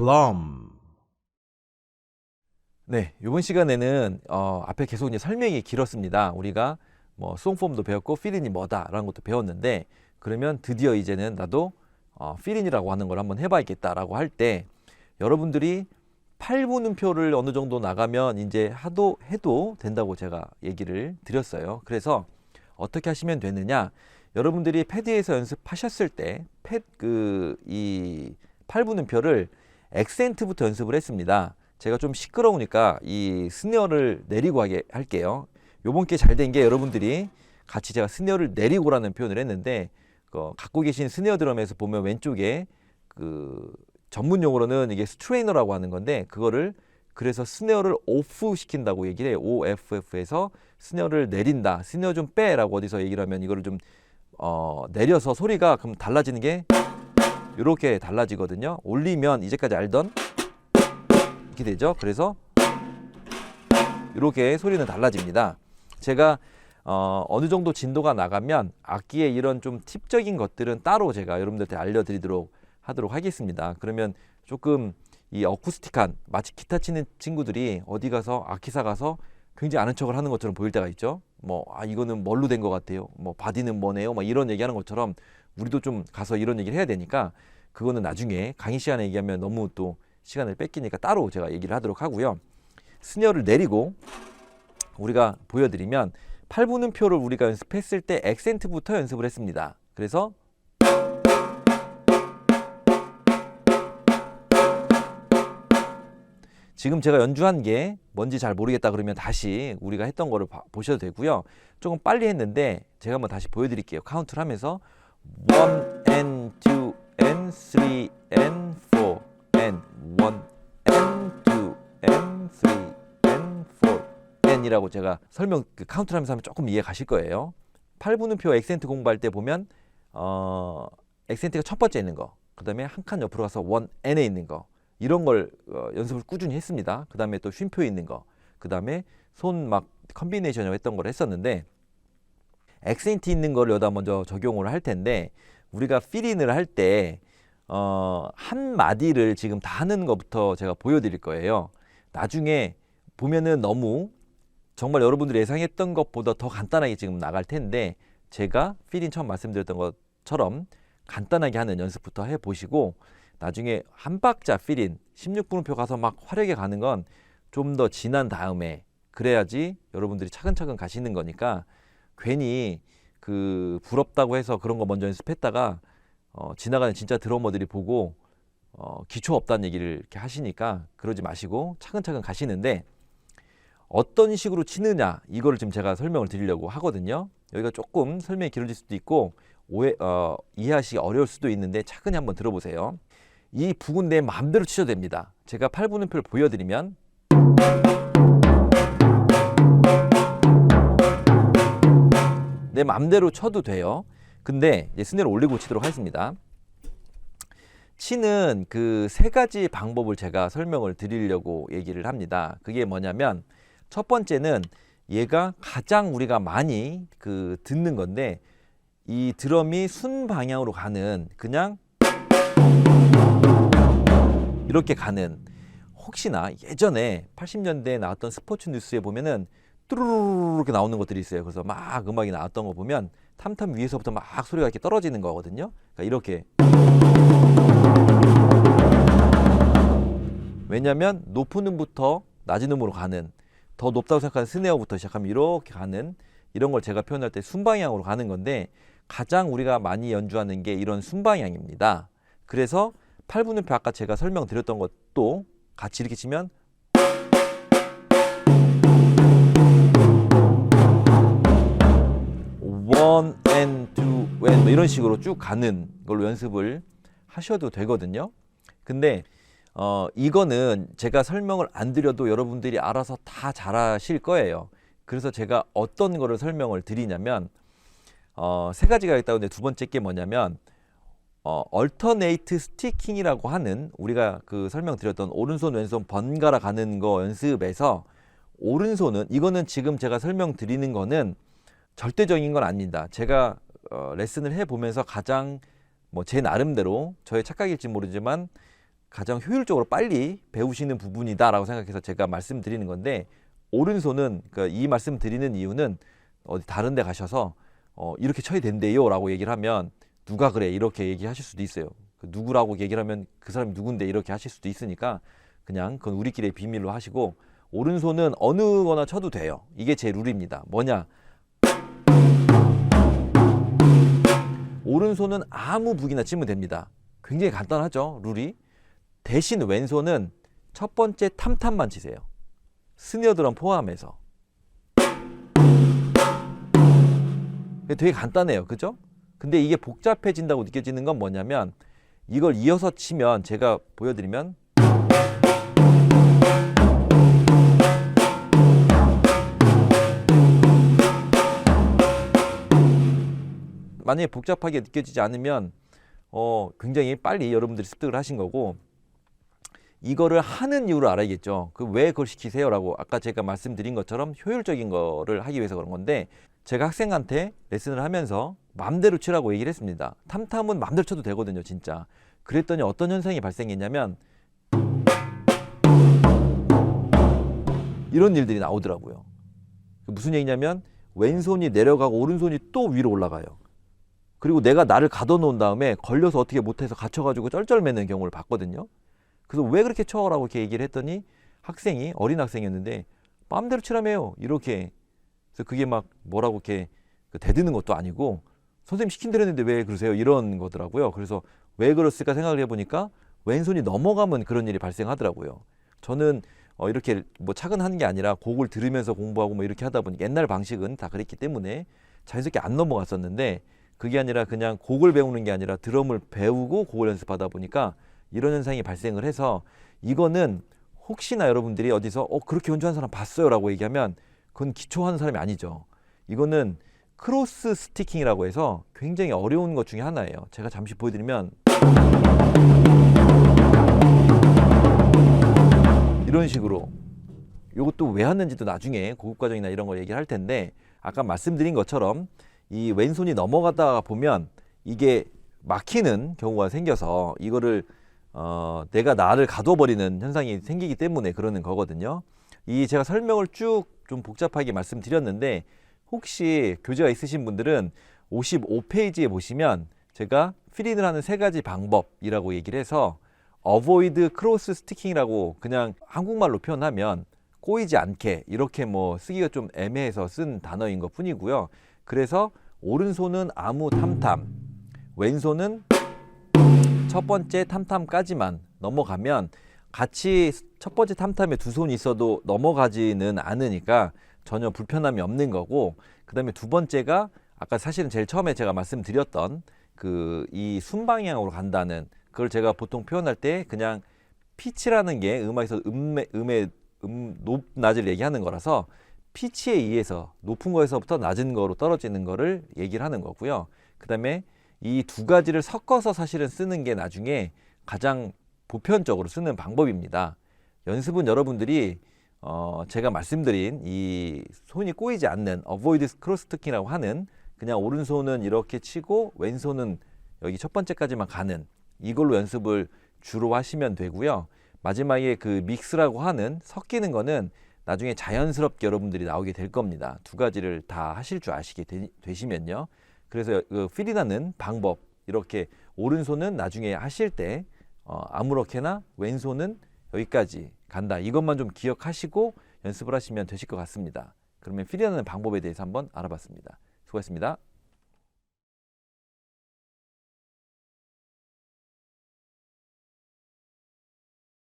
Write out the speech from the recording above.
plum. 네, 이번 시간에는 앞에 계속 이제 설명이 길었습니다. 우리가 뭐 송폼도 배웠고 필인이 뭐다라는 것도 배웠는데, 그러면 드디어 이제는 나도 필인이라고 하는 걸 한번 해봐야겠다라고 할 때, 여러분들이 팔분음표를 어느 정도 나가면 이제 해도 된다고 제가 얘기를 드렸어요. 그래서 어떻게 하시면 되느냐? 여러분들이 패드에서 연습하셨을 때 이 팔분음표를 액센트부터 연습을 했습니다. 제가 좀 시끄러우니까 이 스네어를 내리고 하게 할게요. 요번 게 잘 된 게 여러분들이 같이 제가 스네어를 내리고라는 표현을 했는데, 갖고 계신 스네어 드럼에서 보면 왼쪽에 전문 용어로는 이게 스트레이너라고 하는 건데, 그거를 그래서 스네어를 오프 시킨다고 얘기를 해요. OFF에서 스네어를 내린다. 스네어 좀 빼라고 어디서 얘기를 하면 이거를 좀 내려서 소리가 그럼 달라지는 게 이렇게 달라지거든요. 올리면 이제까지 알던 이렇게 되죠. 그래서 이렇게 소리는 달라집니다. 제가 어느 정도 진도가 나가면 악기의 이런 좀 팁적인 것들은 따로 제가 여러분들한테 알려드리도록 하도록 하겠습니다. 그러면 조금 이 어쿠스틱한, 마치 기타 치는 친구들이 어디 가서 악기사 가서 굉장히 아는 척을 하는 것처럼 보일 때가 있죠. 이거는 뭘로 된 것 같아요. 바디는 뭐네요. 이런 얘기하는 것처럼 우리도 좀 가서 이런 얘기를 해야 되니까, 그거는 나중에 강의 시간에 얘기하면 너무 또 시간을 뺏기니까 따로 제가 얘기를 하도록 하고요. 스네어를 내리고 우리가 보여드리면, 팔분음표를 우리가 연습했을 때 액센트부터 연습을 했습니다. 그래서 지금 제가 연주한 게 뭔지 잘 모르겠다 그러면 다시 우리가 했던 거를 보셔도 되고요. 조금 빨리 했는데 제가 한번 다시 보여드릴게요. 카운트를 하면서 1 and 2 and 3 and 4 and 1 and 2 and 3 and 4 and 이라고 제가 카운트를 하면서 하면 조금 이해 가실 거예요. 팔분음표 액센트 공부할 때 보면 액센트가 첫 번째 있는 거, 그 다음에 한 칸 옆으로 가서 1 and에 있는 거, 이런 걸 연습을 꾸준히 했습니다. 그 다음에 또 쉼표 있는 거, 그 다음에 손 컨비네이션을 했던 걸 했었는데, 액센트 있는 걸 여기다 먼저 적용을 할 텐데, 우리가 필인을 할 때 한 마디를 지금 다 하는 것부터 제가 보여드릴 거예요. 나중에 보면은 너무 정말 여러분들이 예상했던 것보다 더 간단하게 지금 나갈 텐데, 제가 필인 처음 말씀드렸던 것처럼 간단하게 하는 연습부터 해보시고, 나중에 한 박자 필인 16분음표 가서 막 화려하게 가는 건 좀 더 지난 다음에, 그래야지 여러분들이 차근차근 가시는 거니까, 괜히 부럽다고 해서 그런 거 먼저 연습했다가 지나가는 진짜 드러머들이 보고 기초 없다는 얘기를 이렇게 하시니까 그러지 마시고 차근차근 가시는데, 어떤 식으로 치느냐 이거를 지금 제가 설명을 드리려고 하거든요. 여기가 조금 설명이 길어질 수도 있고 이해하시기 어려울 수도 있는데, 차근히 한번 들어보세요. 이 북은 내 마음대로 치셔도 됩니다. 제가 팔분음표를 보여드리면, 내 마음대로 쳐도 돼요. 근데 이제 스네어를 올리고 치도록 하겠습니다. 치는 그 세 가지 방법을 제가 설명을 드리려고 얘기를 합니다. 그게 뭐냐면, 첫 번째는 얘가 가장 우리가 많이 듣는 건데, 이 드럼이 순 방향으로 가는, 그냥 이렇게 가는, 혹시나 예전에 80년대에 나왔던 스포츠 뉴스에 보면은 뚜루루루 이렇게 나오는 것들이 있어요. 그래서 막 음악이 나왔던 거 보면 탐탐 위에서부터 막 소리가 이렇게 떨어지는 거거든요. 그러니까 이렇게, 왜냐면 높은 음부터 낮은 음으로 가는, 더 높다고 생각하는 스네어부터 시작하면 이렇게 가는, 이런 걸 제가 표현할 때 순방향으로 가는 건데, 가장 우리가 많이 연주하는 게 이런 순방향입니다. 그래서 팔분음표 아까 제가 설명드렸던 것도 같이 이렇게 치면 1 and 2 and 이런 식으로 쭉 가는 걸로 연습을 하셔도 되거든요. 근데 이거는 제가 설명을 안 드려도 여러분들이 알아서 다 잘하실 거예요. 그래서 제가 어떤 거를 설명을 드리냐면, 세 가지가 있다고 하는데, 두 번째 게 뭐냐면 얼터네이트 스티킹이라고 하는, 우리가 설명드렸던 오른손 왼손 번갈아 가는 거 연습에서, 오른손은, 이거는 지금 제가 설명드리는 거는 절대적인 건 아닙니다. 제가 레슨을 해보면서 가장 제 나름대로, 저의 착각일지 모르지만 가장 효율적으로 빨리 배우시는 부분이다라고 생각해서 제가 말씀드리는 건데, 오른손은 그러니까 이 말씀 드리는 이유는 어디 다른 데 가셔서 이렇게 쳐야 된대요 라고 얘기를 하면 누가 그래 이렇게 얘기하실 수도 있어요. 누구라고 얘기를 하면 그 사람이 누군데 이렇게 하실 수도 있으니까 그냥 그건 우리끼리의 비밀로 하시고, 오른손은 어느 거나 쳐도 돼요. 이게 제 룰입니다. 뭐냐, 오른손은 아무 북이나 치면 됩니다. 굉장히 간단하죠, 룰이. 대신 왼손은 첫 번째 탐탐만 치세요. 스네어드럼 포함해서. 되게 간단해요, 그죠? 근데 이게 복잡해진다고 느껴지는 건 뭐냐면, 이걸 이어서 치면, 제가 보여드리면, 만약에 복잡하게 느껴지지 않으면 굉장히 빨리 여러분들이 습득을 하신 거고, 이거를 하는 이유를 알아야겠죠. 왜 그걸 시키세요? 라고 아까 제가 말씀드린 것처럼 효율적인 거를 하기 위해서 그런 건데, 제가 학생한테 레슨을 하면서 맘대로 치라고 얘기를 했습니다. 탐탐은 맘대로 쳐도 되거든요, 진짜. 그랬더니 어떤 현상이 발생했냐면 이런 일들이 나오더라고요. 무슨 얘기냐면 왼손이 내려가고 오른손이 또 위로 올라가요. 그리고 내가 나를 가둬놓은 다음에 걸려서 어떻게 못해서 갇혀가지고 쩔쩔매는 경우를 봤거든요. 그래서 왜 그렇게 쳐라고 이렇게 얘기를 했더니 학생이, 어린 학생이었는데, 마음대로 치라며요 이렇게. 그래서 그게 막 뭐라고 이렇게 대드는 것도 아니고 선생님 시킨 대로 했는데 왜 그러세요 이런 거더라고요. 그래서 왜 그랬을까 생각을 해보니까 왼손이 넘어가면 그런 일이 발생하더라고요. 저는 이렇게 뭐 차근하는 게 아니라 곡을 들으면서 공부하고 뭐 이렇게 하다 보니 옛날 방식은 다 그랬기 때문에 자연스럽게 안 넘어갔었는데, 그게 아니라 그냥 곡을 배우는 게 아니라 드럼을 배우고 곡을 연습하다 보니까 이런 현상이 발생을 해서, 이거는 혹시나 여러분들이 어디서 그렇게 연주하는 사람 봤어요 라고 얘기하면 그건 기초하는 사람이 아니죠. 이거는 크로스 스티킹이라고 해서 굉장히 어려운 것 중에 하나예요. 제가 잠시 보여드리면 이런 식으로, 이것도 왜 하는지도 나중에 고급과정이나 이런 걸 얘기를 할 텐데, 아까 말씀드린 것처럼 이 왼손이 넘어가다 보면 이게 막히는 경우가 생겨서 이거를 내가 나를 가둬버리는 현상이 생기기 때문에 그러는 거거든요. 이 제가 설명을 쭉 좀 복잡하게 말씀드렸는데, 혹시 교재가 있으신 분들은 55페이지에 보시면 제가 필인을 하는 3가지 방법이라고 얘기를 해서 avoid cross sticking이라고 그냥 한국말로 표현하면 꼬이지 않게, 이렇게 뭐 쓰기가 좀 애매해서 쓴 단어인 것 뿐이고요. 그래서 오른손은 아무 탐탐, 왼손은 첫 번째 탐탐까지만 넘어가면 같이 첫 번째 탐탐에 두 손이 있어도 넘어가지는 않으니까 전혀 불편함이 없는 거고, 그 다음에 두 번째가 아까 사실은 제일 처음에 제가 말씀드렸던 이 순방향으로 간다는, 그걸 제가 보통 표현할 때 그냥 피치라는 게 음악에서 높, 낮을 얘기하는 거라서 피치에 의해서 높은 거에서부터 낮은 거로 떨어지는 거를 얘기를 하는 거고요. 그 다음에 이 두 가지를 섞어서 사실은 쓰는 게 나중에 가장 보편적으로 쓰는 방법입니다. 연습은 여러분들이 제가 말씀드린 이 손이 꼬이지 않는 avoid cross sticking이라고 하는, 그냥 오른손은 이렇게 치고 왼손은 여기 첫 번째까지만 가는, 이걸로 연습을 주로 하시면 되고요. 마지막에 그 믹스라고 하는 섞이는 거는 나중에 자연스럽게 여러분들이 나오게 될 겁니다. 두 가지를 다 하실 줄 아시게 되시면요. 그래서 그 필이라는 방법, 이렇게 오른손은 나중에 하실 때 아무렇게나 왼손은 여기까지 간다, 이것만 좀 기억하시고 연습을 하시면 되실 것 같습니다. 그러면 필이라는 방법에 대해서 한번 알아봤습니다. 수고하셨습니다.